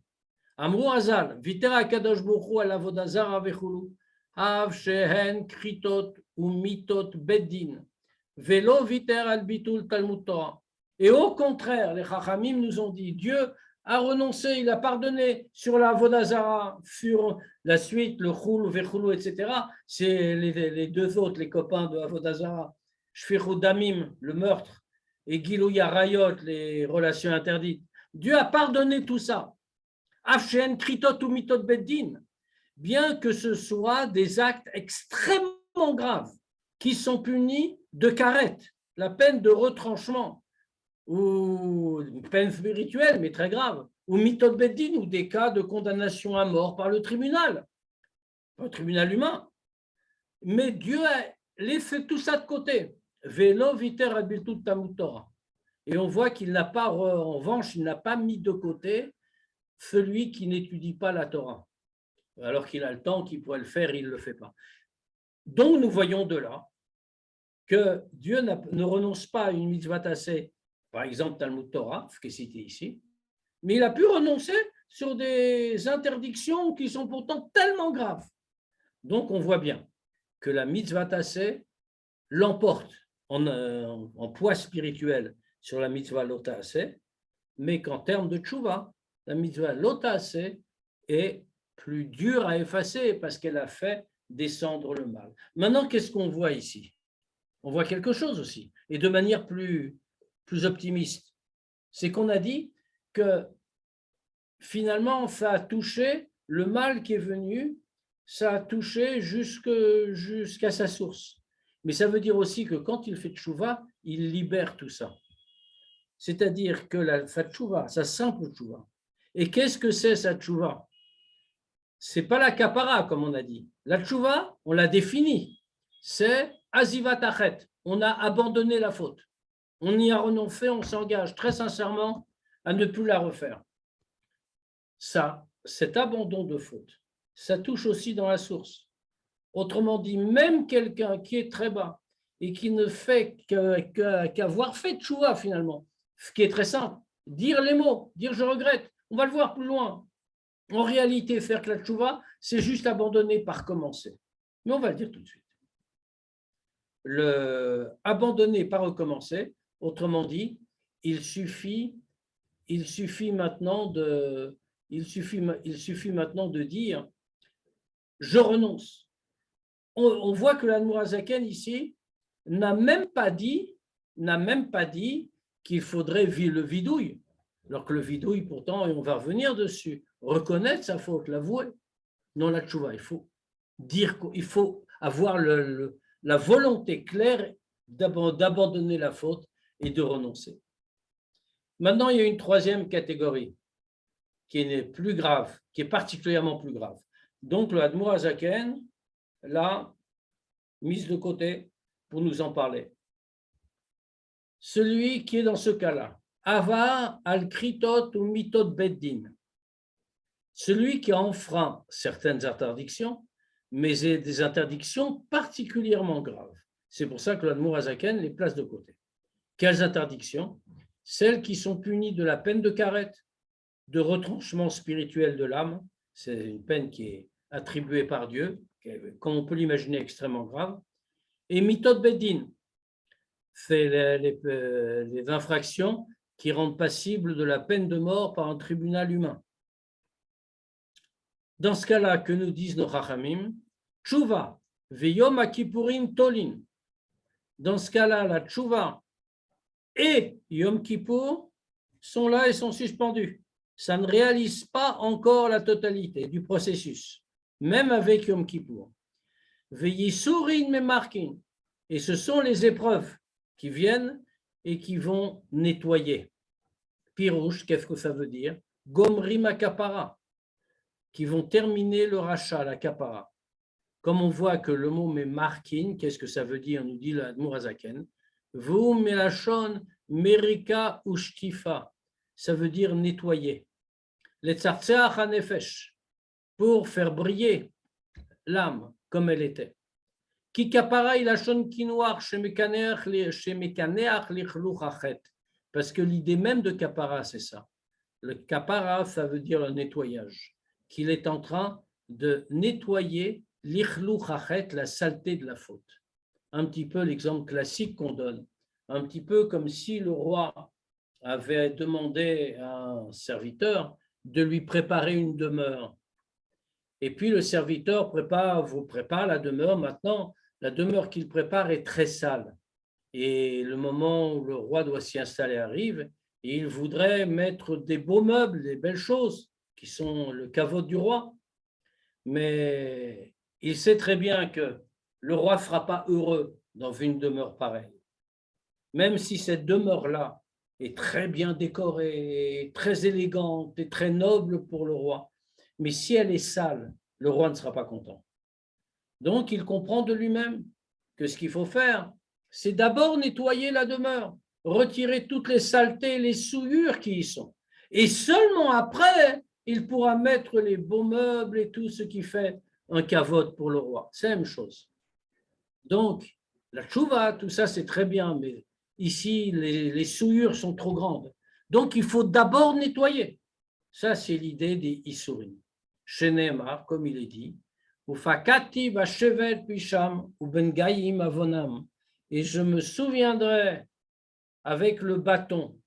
Amrou Hazal, Vitera Kadosh Bokhu al Avodazar Avechulu, Av Shehen Kritot ou Mitot Beddin, Velo Viter al Bitul Talmud Torah. Et au contraire, les Chachamim nous ont dit, Dieu a renoncé, il a pardonné sur la Avodazara, sur la suite, le Chulu, Vechulu, etc. C'est les deux autres, les copains de Avodazara, Shfichu Damim, le meurtre, et Gilou Yarayot, les relations interdites. Dieu a pardonné tout ça. Afshen Kritot ou Mitot Beddin, bien que ce soit des actes extrêmement graves qui sont punis de karet, la peine de retranchement, ou une peine spirituelle, mais très grave, ou Mitot Beddin, ou des cas de condamnation à mort par le tribunal humain. Mais Dieu a laissé tout ça de côté. Velo viter abiltut Talmud Torah. Et on voit qu'il n'a pas, en revanche, il n'a pas mis de côté celui qui n'étudie pas la Torah. Alors qu'il a le temps, qu'il pourrait le faire, il ne le fait pas. Donc, nous voyons de là que Dieu ne renonce pas à une mitzvah tassée, par exemple Talmud Torah, ce qui est cité ici, mais il a pu renoncer sur des interdictions qui sont pourtant tellement graves. Donc, on voit bien que la mitzvah tassée l'emporte en poids spirituel sur la mitzvah lo taaseh, mais qu'en termes de tchouva, la mitzvah lo taaseh est plus dure à effacer parce qu'elle a fait descendre le mal. Maintenant, qu'est-ce qu'on voit ici? On voit quelque chose aussi, et de manière plus optimiste. C'est qu'on a dit que finalement, ça a touché le mal qui est venu, ça a touché jusqu'à sa source. Mais ça veut dire aussi que quand il fait tchouva, il libère tout ça. C'est-à-dire que sa tchouva, sa simple tchouva. Et qu'est-ce que c'est sa tchouva? Ce n'est pas la kapara, comme on a dit. La tchouva, on l'a définie. C'est azivat achet. On a abandonné la faute. On y a renoncé, on s'engage très sincèrement à ne plus la refaire. Ça, cet abandon de faute, ça touche aussi dans la source. Autrement dit, même quelqu'un qui est très bas et qui ne fait qu'avoir fait tchouva finalement, ce qui est très simple, dire les mots, dire je regrette, on va le voir plus loin. En réalité, faire que la tchouva, c'est juste abandonner par commencer. Mais on va le dire tout de suite. Abandonner par recommencer, autrement dit, il suffit maintenant de dire je renonce. On voit que l'Admour HaZaken ici n'a même pas dit qu'il faudrait le vidouille, alors que le vidouille pourtant, et on va revenir dessus, reconnaître sa faute, l'avouer. Non, la tchouva, il faut dire qu'il faut avoir la volonté claire d'abandonner la faute et de renoncer. Maintenant, il y a une troisième catégorie qui est plus grave, qui est particulièrement plus grave. Donc, le Admour HaZaken l'a mise de côté pour nous en parler. Celui qui est dans ce cas-là, Ava al-Kritot ou Mitot Beddin, celui qui a enfreint certaines interdictions, mais des interdictions particulièrement graves. C'est pour ça que l'Admour HaZaken les place de côté. Quelles interdictions? Celles qui sont punies de la peine de karet, de retranchement spirituel de l'âme. C'est une peine qui est attribuée par Dieu, comme on peut l'imaginer, extrêmement grave. Et Mitot Beddin, c'est les infractions qui rendent passible de la peine de mort par un tribunal humain. Dans ce cas-là, que nous disent nos Chachamim? Tchouva, veyom akipurim tolin. Dans ce cas-là, la tchouva et Yom Kippour sont là et sont suspendus. Ça ne réalise pas encore la totalité du processus, même avec Yom Kippour. Veyisurin memarkin. Et ce sont les épreuves qui viennent et qui vont nettoyer. Pirouche, qu'est-ce que ça veut dire? Gomrim akapara, qui vont terminer le rachat, la kapara. Comme on voit que le mot memarkin, qu'est-ce que ça veut dire? Nous dit l'Admour HaZaken. Vous melachon merika ushtifa, ça veut dire nettoyer. Les tzartzeach hanefesh, pour faire briller l'âme comme elle était. Ki kapara ilashon kinoar shemekaneach lichluch achet. Parce que l'idée même de kapara, c'est ça. Le kapara, ça veut dire le nettoyage. Qu'il est en train de nettoyer lichluch achet, la saleté de la faute. Un petit peu l'exemple classique qu'on donne. Un petit peu comme si le roi avait demandé à un serviteur de lui préparer une demeure. Et puis le serviteur vous prépare la demeure. Maintenant, la demeure qu'il prépare est très sale. Et le moment où le roi doit s'y installer arrive, et il voudrait mettre des beaux meubles, des belles choses, qui sont le caveau du roi. Mais il sait très bien que le roi ne sera pas heureux dans une demeure pareille. Même si cette demeure-là est très bien décorée, très élégante et très noble pour le roi, mais si elle est sale, le roi ne sera pas content. Donc, il comprend de lui-même que ce qu'il faut faire, c'est d'abord nettoyer la demeure, retirer toutes les saletés, les souillures qui y sont. Et seulement après, il pourra mettre les beaux meubles et tout ce qui fait un cavote pour le roi. C'est la même chose. Donc, la tchouva, tout ça, c'est très bien, mais ici, les souillures sont trop grandes. Donc, il faut d'abord nettoyer. Ça, c'est l'idée des Issourim. Chez Neymar, comme il est dit, Ufakati bashevet pisham ubengayim avonam. Et je me souviendrai avec le bâton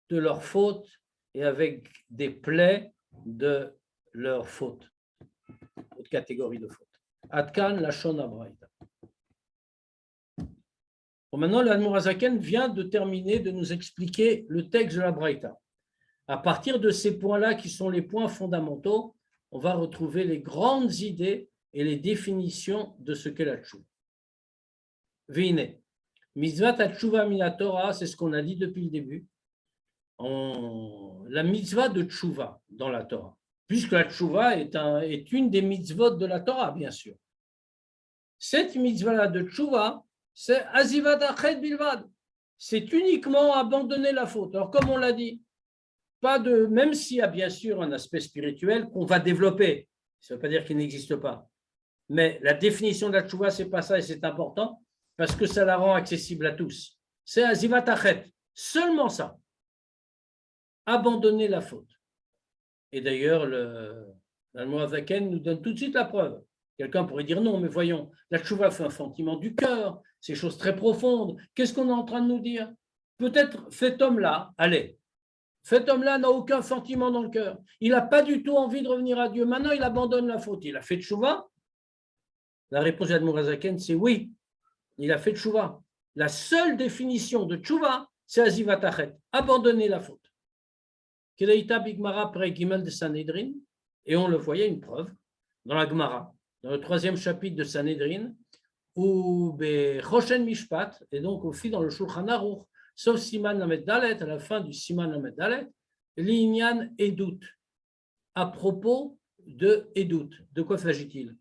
de leur faute et avec des plaies de leur faute, autre catégorie de faute. Adkan lachon abraïta. Bon, maintenant, l'Admor Hazaken vient de terminer de nous expliquer le texte de la Braïta. À partir de ces points-là, qui sont les points fondamentaux, on va retrouver les grandes idées et les définitions de ce qu'est la tchouva. Vine, mitzvah tchouva mina Torah, c'est ce qu'on a dit depuis le début. La mitzvah de tchouva dans la Torah, puisque la tchouva est une des mitzvot de la Torah, bien sûr. Cette mitzvah-là de tchouva, c'est azivat achet bilvad. C'est uniquement abandonner la faute. Alors, comme on l'a dit, même s'il y a bien sûr un aspect spirituel qu'on va développer, ça ne veut pas dire qu'il n'existe pas. Mais la définition de la tchouva, ce n'est pas ça et c'est important parce que ça la rend accessible à tous. C'est azivat achet, seulement ça. Abandonner la faute. Et d'ailleurs, l'Admor Hazaken nous donne tout de suite la preuve. Quelqu'un pourrait dire non, mais voyons, la tchouva fait un sentiment du cœur, c'est des choses très profondes. Qu'est-ce qu'on est en train de nous dire? Peut-être cet homme-là, cet homme-là n'a aucun sentiment dans le cœur. Il n'a pas du tout envie de revenir à Dieu. Maintenant, il abandonne la faute. Il a fait tchouva? La réponse de l'Admor Hazaken, c'est oui. Il a fait tchouva. La seule définition de tchouva, c'est azivat achet, abandonner la faute. Kedaïta Bigmara près Gimel de Sanhedrin, et on le voyait une preuve dans la Gemara, dans le 3e chapitre de Sanhedrin, ou Choshen Mishpat, et donc aussi dans le Shulchan Aruch, sauf Siman Lamed Dalet, à la fin du Siman Lamed Dalet, l'Inyan Edut, à propos de Edut. De quoi s'agit-il?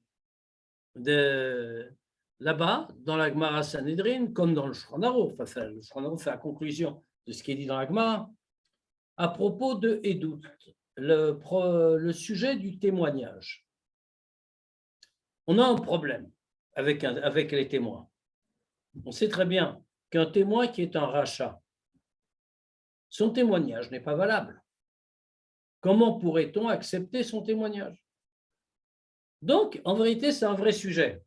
Là-bas, dans la Gemara Sanhedrin, comme dans le Shulchan Aruch, le Shulchan Aruch fait la conclusion de ce qui est dit dans la Gemara, à propos de Edut, le sujet du témoignage. On a un problème avec les témoins. On sait très bien qu'un témoin qui est un rachat, son témoignage n'est pas valable. Comment pourrait-on accepter son témoignage? Donc, en vérité, c'est un vrai sujet.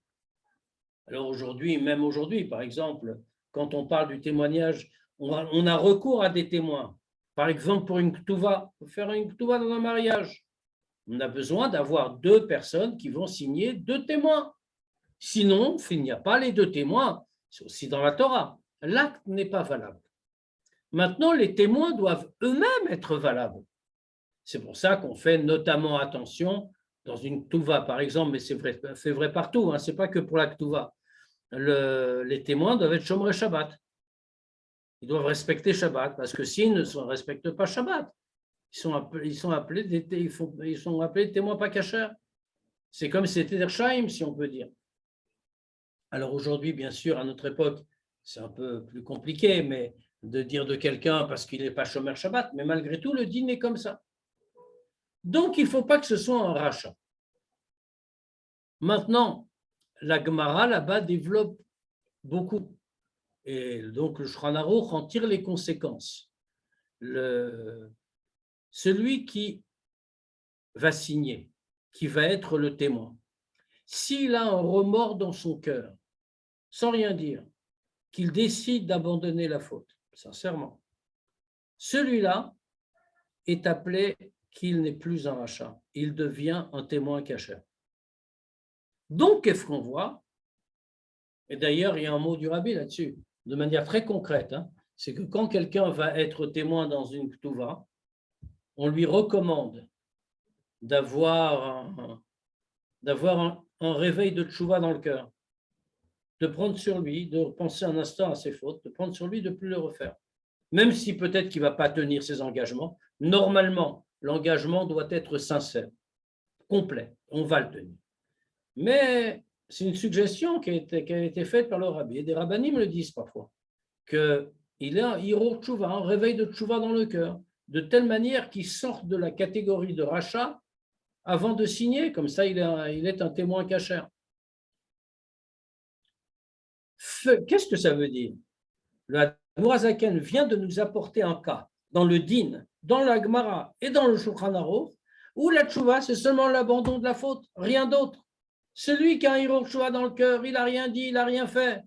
Alors aujourd'hui, même aujourd'hui, par exemple, quand on parle du témoignage, on a recours à des témoins. Par exemple, pour une ktouva, pour faire une ktouva dans un mariage, on a besoin d'avoir 2 personnes qui vont signer 2 témoins. Sinon, s'il n'y a pas les 2 témoins, c'est aussi dans la Torah, l'acte n'est pas valable. Maintenant, les témoins doivent eux-mêmes être valables. C'est pour ça qu'on fait notamment attention dans une ktouva, par exemple, mais c'est vrai partout, hein, ce n'est pas que pour la ktouva. Les témoins doivent être Shomrei Shabbat. Ils doivent respecter Shabbat, parce que s'ils ne respectent pas Shabbat, ils sont appelés témoins pas cachers. C'est comme si c'était des Shaim, si on peut dire. Alors aujourd'hui, bien sûr, à notre époque, c'est un peu plus compliqué, mais de dire de quelqu'un parce qu'il n'est pas Shomer Shabbat, mais malgré tout, le dîner est comme ça. Donc, il ne faut pas que ce soit un rachat. Maintenant, la Gemara là-bas développe beaucoup. Et donc, le Shulchan Aruch en tire les conséquences. Celui qui va signer, qui va être le témoin, s'il a un remords dans son cœur, sans rien dire, qu'il décide d'abandonner la faute, sincèrement, celui-là est appelé qu'il n'est plus un rachat, il devient un témoin cachère. Donc, qu'est-ce qu'on voit? Et d'ailleurs, il y a un mot du Rabbi là-dessus, de manière très concrète, hein, c'est que quand quelqu'un va être témoin dans une ketouva, on lui recommande d'avoir un réveil de tchouva dans le cœur, de prendre sur lui, de penser un instant à ses fautes, de prendre sur lui de ne plus le refaire. Même si peut-être qu'il ne va pas tenir ses engagements, normalement, l'engagement doit être sincère, complet, on va le tenir. Mais c'est une suggestion qui a été faite par le rabbi, et des rabbinim le disent parfois, qu'il y a un hiro tchouva, un réveil de tchouva dans le cœur, de telle manière qu'il sorte de la catégorie de rachat avant de signer, comme ça il est un témoin cachère. Qu'est-ce que ça veut dire? Le Mourazaken vient de nous apporter un cas dans le Din, dans la Gemara et dans le Shulchan Aruch, où la tchouva, c'est seulement l'abandon de la faute, rien d'autre. Celui qui a un hiro tchouva dans le cœur, il n'a rien dit, il n'a rien fait.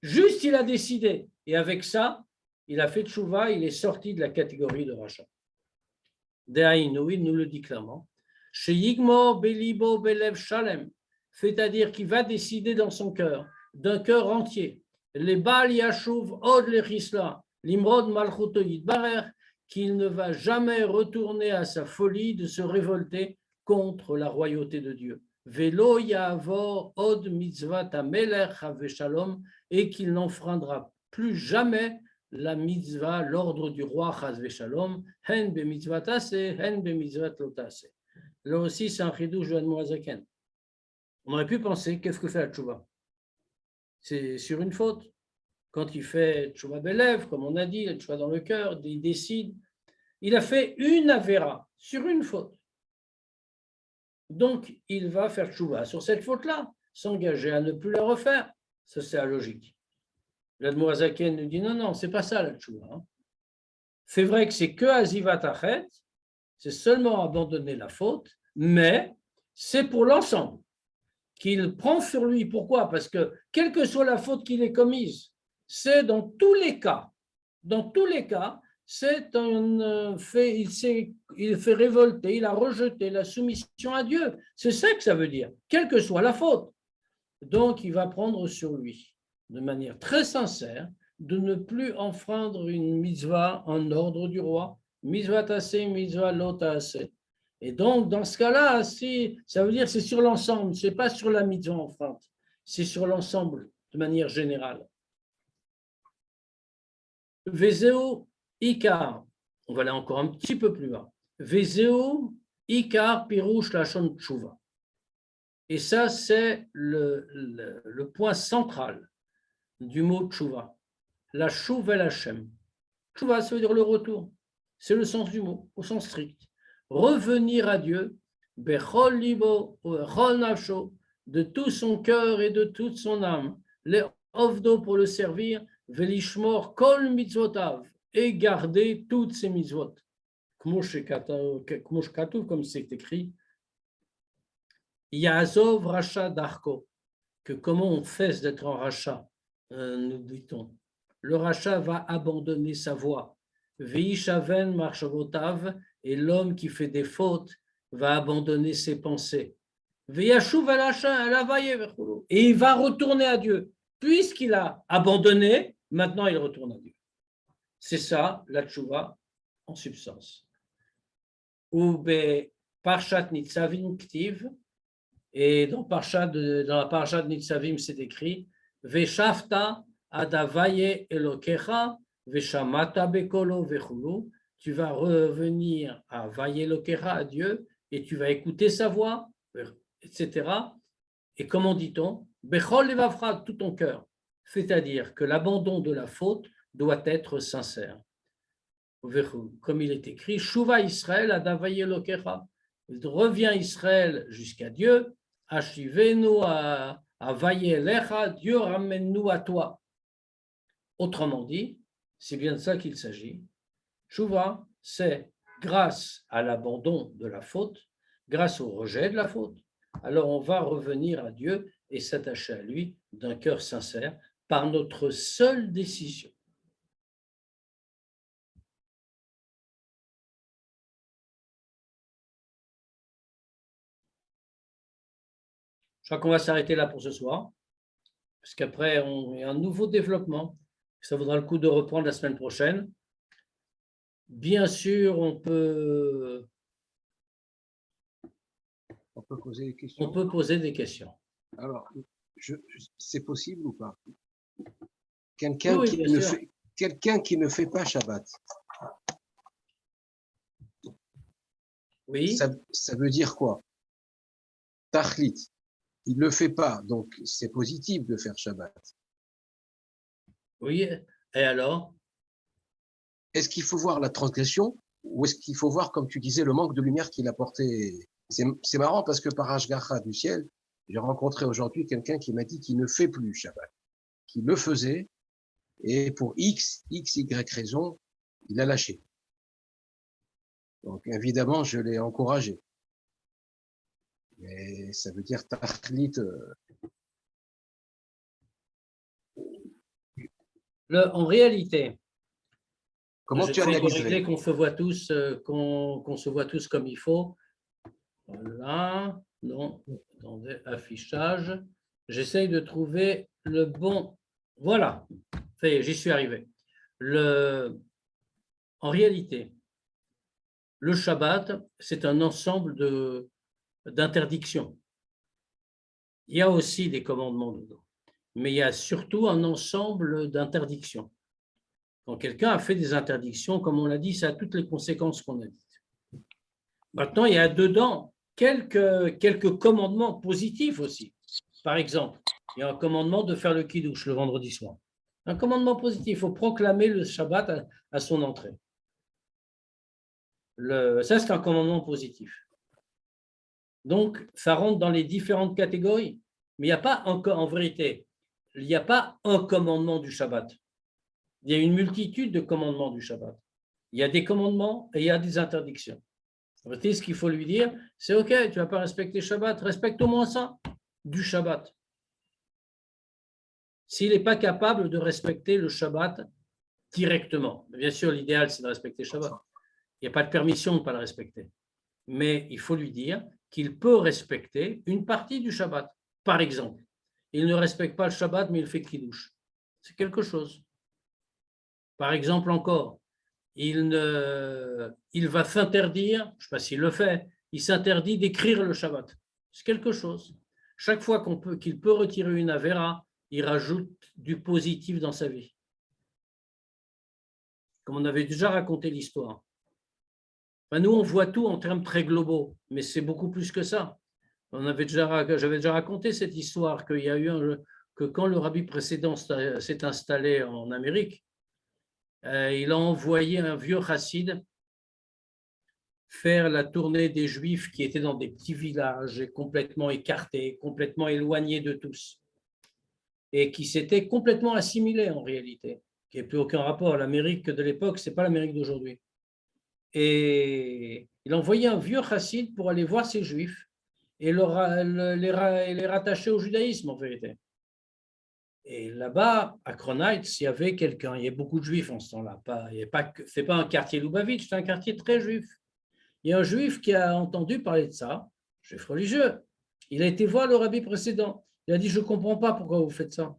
Juste, il a décidé. Et avec ça, il a fait tchouva, il est sorti de la catégorie de rachat. Dehaïnou, il nous le dit clairement. Chez Yigmor Belibo Belev Shalem, c'est-à-dire qu'il va décider dans son cœur, d'un cœur entier, les Baal Yashuv Od Lechisla, Limrod Malchuto Yitbarer, qu'il ne va jamais retourner à sa folie de se révolter contre la royauté de Dieu. Velo Yavor Od Mitzvat Amelech Haveshalom, et qu'il n'enfreindra plus jamais la mitzvah, l'ordre du roi Haveshalom, Hen be mitzvah tase, hen be mitzvah lotase. Là aussi, c'est un chidouche de Admorazaken. On aurait pu penser, qu'est-ce que fait la tchouva? C'est sur une faute. Quand il fait tchouva belev, comme on a dit, la tchouva dans le cœur, il décide, il a fait une avéra sur une faute. Donc, il va faire tchouva sur cette faute-là, s'engager à ne plus la refaire. Ça, c'est la logique. L'Admorazaken nous dit, non, c'est pas ça la tchouva. Hein. C'est vrai que c'est que Azivat Achet, c'est seulement abandonner la faute, mais c'est pour l'ensemble qu'il prend sur lui. Pourquoi? Parce que quelle que soit la faute qu'il ait commise, c'est dans tous les cas, c'est un fait, il fait révolter, il a rejeté la soumission à Dieu. C'est ça que ça veut dire, quelle que soit la faute. Donc, il va prendre sur lui, de manière très sincère, de ne plus enfreindre une mitzvah, un ordre du roi, mitzvah tassé, mitzvah lo tassé. Et donc, dans ce cas-là, ça veut dire que c'est sur l'ensemble, ce n'est pas sur la mitzvah enfreinte, c'est sur l'ensemble, de manière générale. Vezeo Ikar, on va aller encore un petit peu plus bas. Vezeo Ikar Pirouche Lachon Tchouva. Et ça, c'est le point central du mot Tchouva. La Chouva el Hashem. Tchouva, ça veut dire le retour. C'est le sens du mot, au sens strict. Revenir à Dieu, Bechol Libo, Bechol Nafsho, de tout son cœur et de toute son âme. Les Ovdo pour le servir, Velishmor Kol Mitzvotav, et garder toutes ses mitzvot. Comme c'est écrit, Yazov Racha Darko, que comment on fait d'être un rachat, nous dit-on. Le rachat va abandonner sa voie. Veishaven Marshavotav, et l'homme qui fait des fautes va abandonner ses pensées. Veyashuv et il va retourner à Dieu. Puisqu'il a abandonné, maintenant il retourne à Dieu. C'est ça, la tchouva en substance. Ou Parshat Nitzavim Ktiv, et dans la Parshat Nitzavim, c'est écrit Veshafta adavaye elokecha veshamata bekolo vechulu. Tu vas revenir à vaye elokecha, à Dieu, et tu vas écouter sa voix, etc. Et comment dit-on? Bechol levavra, tout ton cœur. C'est-à-dire que l'abandon de la faute doit être sincère. Comme il est écrit, Shuva Israël adavaye elokecha. Reviens Israël jusqu'à Dieu. Ashivenu Avayelecha, Dieu ramène-nous à toi. Autrement dit, c'est bien de ça qu'il s'agit. Tchouva, c'est grâce à l'abandon de la faute, grâce au rejet de la faute, alors on va revenir à Dieu et s'attacher à lui d'un cœur sincère par notre seule décision. Je crois qu'on va s'arrêter là pour ce soir, parce qu'après, il y a un nouveau développement. Ça vaudra le coup de reprendre la semaine prochaine. Bien sûr, on peut poser des questions. On peut poser des questions. Alors, c'est possible ou pas? Quelqu'un Oui, qui ne fait pas Shabbat. Oui. Ça veut dire quoi? Tachlit. Il ne le fait pas, donc c'est positif de faire Shabbat. Oui, et alors? Est-ce qu'il faut voir la transgression ou est-ce qu'il faut voir, comme tu disais, le manque de lumière qu'il a porté? C'est marrant parce que par Ashgacha du ciel, j'ai rencontré aujourd'hui quelqu'un qui m'a dit qu'il ne fait plus Shabbat, qu'il le faisait et pour X, Y raison, il a lâché. Donc évidemment, je l'ai encouragé. Mais ça veut dire Tachlit. En réalité, comment tu analyserais qu'on se voit tous, qu'on se voit tous comme il faut. Voilà, non, attendez, affichage. J'essaye de trouver le bon. Voilà, ça y est, j'y suis arrivé. En réalité, le Shabbat, c'est un ensemble d'interdictions. Il y a aussi des commandements dedans, mais il y a surtout un ensemble d'interdictions. Quand quelqu'un a fait des interdictions, comme on l'a dit, ça a toutes les conséquences qu'on a dites. Maintenant, il y a dedans quelques commandements positifs aussi. Par exemple, il y a un commandement de faire le kiddush le vendredi soir. Un commandement positif, il faut proclamer le Shabbat à son entrée. Ça, c'est un commandement positif. Donc, ça rentre dans les différentes catégories. Mais il n'y a pas en vérité, il n'y a pas un commandement du Shabbat. Il y a une multitude de commandements du Shabbat. Il y a des commandements et il y a des interdictions. En vérité, ce qu'il faut lui dire, c'est OK, tu ne vas pas respecter Shabbat, respecte au moins ça, du Shabbat. S'il n'est pas capable de respecter le Shabbat directement, bien sûr, l'idéal, c'est de respecter Shabbat. Il n'y a pas de permission de ne pas le respecter. Mais il faut lui dire qu'il peut respecter une partie du Shabbat. Par exemple, il ne respecte pas le Shabbat, mais il fait Kiddush. C'est quelque chose. Par exemple encore, il va s'interdire, je ne sais pas s'il le fait, il s'interdit d'écrire le Shabbat. C'est quelque chose. Chaque fois qu'il peut retirer une avéra, il rajoute du positif dans sa vie. Comme on avait déjà raconté l'histoire. Enfin, nous, on voit tout en termes très globaux, mais c'est beaucoup plus que ça. J'avais déjà raconté cette histoire qu'il y a eu que quand le rabbi précédent s'est installé en Amérique, il a envoyé un vieux chassid faire la tournée des Juifs qui étaient dans des petits villages complètement écartés, complètement éloignés de tous, et qui s'étaient complètement assimilés en réalité, qui n'avaient plus aucun rapport. L'Amérique de l'époque, ce n'est pas l'Amérique d'aujourd'hui. Et il a envoyé un vieux chassid pour aller voir ces Juifs et les rattacher au judaïsme en vérité. Et là-bas, à Kronheitz, il y avait quelqu'un, il y a beaucoup de Juifs en ce temps-là. Ce n'est pas un quartier Lubavitch, c'est un quartier très juif. Il y a un juif qui a entendu parler de ça, juif religieux. Il a été voir le rabbi précédent. Il a dit, je ne comprends pas pourquoi vous faites ça.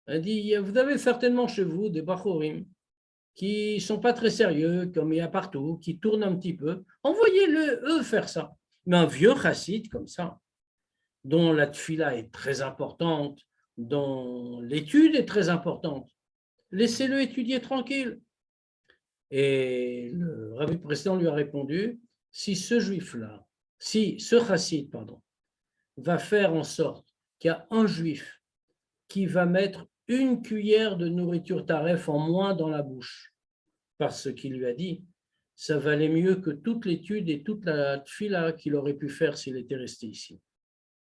Il a dit, vous avez certainement chez vous des bachorim qui ne sont pas très sérieux, comme il y a partout, qui tournent un petit peu. Envoyez-le, eux, faire ça. Mais un vieux chassid comme ça, dont la tfila est très importante, dont l'étude est très importante, laissez-le étudier tranquille. Et le rabbi précédent lui a répondu, si ce chassid, va faire en sorte qu'il y a un juif qui va mettre une cuillère de nourriture taref en moins dans la bouche, parce qu'il lui a dit, ça valait mieux que toute l'étude et toute la tfila qu'il aurait pu faire s'il était resté ici.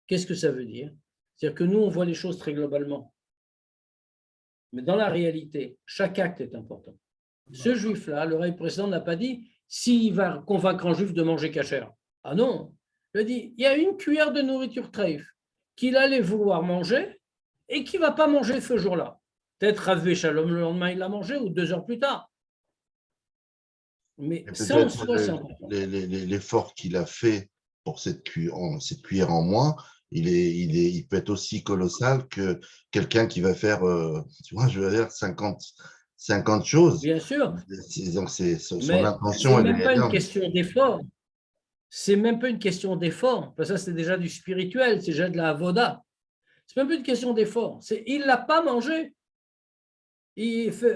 Qu'est-ce que ça veut dire? C'est-à-dire que nous, on voit les choses très globalement. Mais dans la réalité, chaque acte est important. Ce juif-là, le règne précédent n'a pas dit s'il va convaincre un juif de manger cachère. Ah non, il a dit il y a une cuillère de nourriture treif qu'il allait vouloir manger et qu'il ne va pas manger ce jour-là. Peut-être Rav Shalom le lendemain, il l'a mangé ou 2 heures plus tard. Mais ça, en soi, c'est important. L'effort qu'il a fait pour cette cuillère en moins, il peut être aussi colossal que quelqu'un qui va faire, tu vois, je veux dire, 50 choses. Bien sûr. Donc, son Mais intention, c'est elle même est pas une énorme. question d'effort. C'est même pas une question d'effort. Parce que ça, c'est déjà du spirituel, c'est déjà de la avoda. C'est même pas une question d'effort. Il ne l'a pas mangé.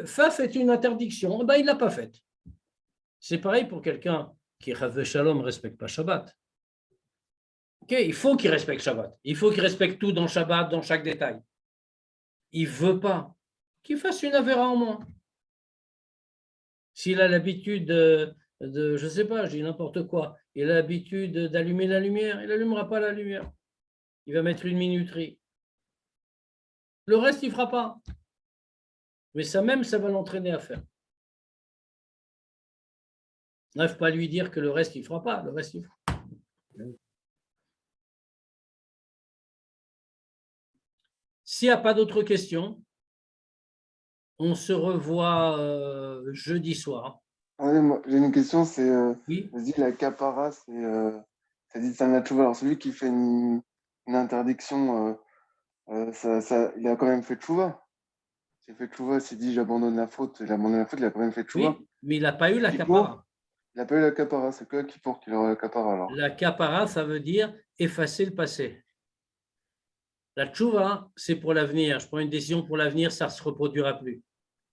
Faf est une interdiction. Ben, il ne l'a pas faite. C'est pareil pour quelqu'un qui, Chas Shalom, ne respecte pas Shabbat. Okay, il faut qu'il respecte Shabbat. Il faut qu'il respecte tout dans Shabbat, dans chaque détail. Il ne veut pas qu'il fasse une avéra en moins. S'il a l'habitude de je ne sais pas, je dis n'importe quoi, il a l'habitude d'allumer la lumière, il n'allumera pas la lumière. Il va mettre une minuterie. Le reste, il ne fera pas. Mais ça même, ça va l'entraîner à faire. Il ne faut pas lui dire que le reste, il ne fera pas. Le reste, il fera. S'il n'y a pas d'autres questions, on se revoit jeudi soir. Ouais, moi, j'ai une question, c'est Oui. vas-y, la capara, ça dit un tchouva. Alors celui qui fait une interdiction, il a quand même fait tchouva. S'il fait tchouva, s'il dit j'abandonne la faute, il a quand même fait tchouva. Oui, mais il n'a pas eu la capara. Il n'a pas eu la capara, c'est que qui pour qu'il aura la capara alors. La capara, ça veut dire effacer le passé. La tchouva, c'est pour l'avenir. Je prends une décision pour l'avenir, ça ne se reproduira plus.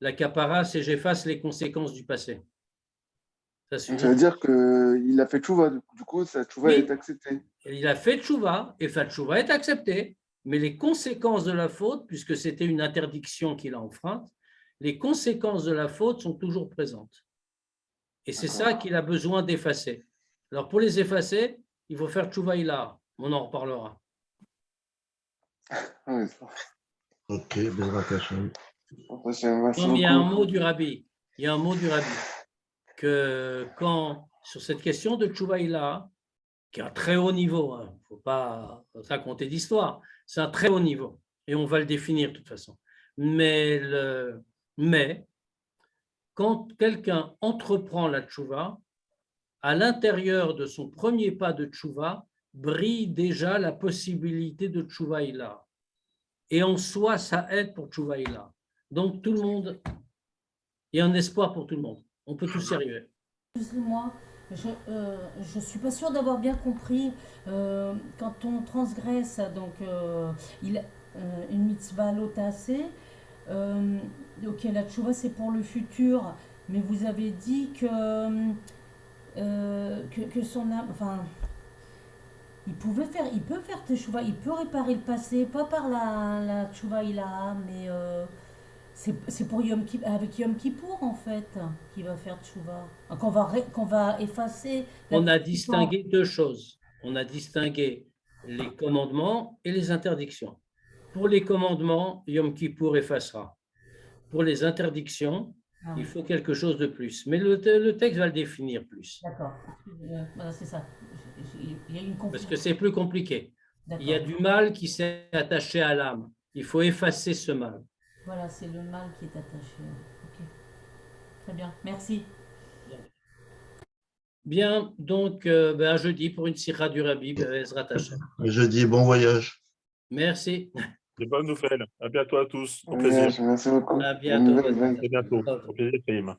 La capara, c'est j'efface les conséquences du passé. Donc ça veut dire qu'il a fait tchouva, du coup, sa tchouva est acceptée. Il a fait tchouva et sa tchouva est acceptée, mais les conséquences de la faute, puisque c'était une interdiction qu'il a enfreinte, les conséquences de la faute sont toujours présentes. Et c'est ça qu'il a besoin d'effacer. Alors pour les effacer, il faut faire tchouva ilah. On en reparlera. Oui, Ok, Bezrat Hashem. Il y a un mot du rabbi. Il y a un mot du rabbi que quand, sur cette question de tchouva ilah, qui est un très haut niveau, il ne faut pas raconter d'histoire, c'est un très haut niveau, et on va le définir de toute façon. Mais quand quelqu'un entreprend la tchouva, à l'intérieur de son premier pas de tchouva, brille déjà la possibilité de tchouva ilah. Et en soi, ça aide pour tchouva ilah. Donc tout le monde, il y a un espoir pour tout le monde. On peut tous y arriver. Excusez-moi, je ne suis pas sûre d'avoir bien compris. Quand on transgresse donc, une mitzvah lotacée, ok, la tchouva c'est pour le futur, mais vous avez dit que son âme, enfin, il peut faire tchouva, il peut réparer le passé, pas par la tchouva ilah, mais c'est pour avec Yom Kippour en fait qu'il va faire tchouva, qu'on va effacer. On a distingué deux choses. On a distingué les commandements et les interdictions. Pour les commandements, Yom Kippour effacera. Pour les interdictions, il faut quelque chose de plus. Mais le texte va le définir plus. D'accord. Voilà, c'est ça. Il y a une confusion. Parce que c'est plus compliqué. Il y a du mal qui s'est attaché à l'âme. Il faut effacer ce mal. Voilà, c'est le mal qui est attaché. Ok. Très bien. Merci. Bien, donc à jeudi pour une sira du Rabbi, Bezrat Hashem. Jeudi, bon voyage. Merci. Des bonnes nouvelles. À bientôt à tous. Au plaisir. Merci beaucoup. À bientôt. À bientôt. Au plaisir, Kaïm.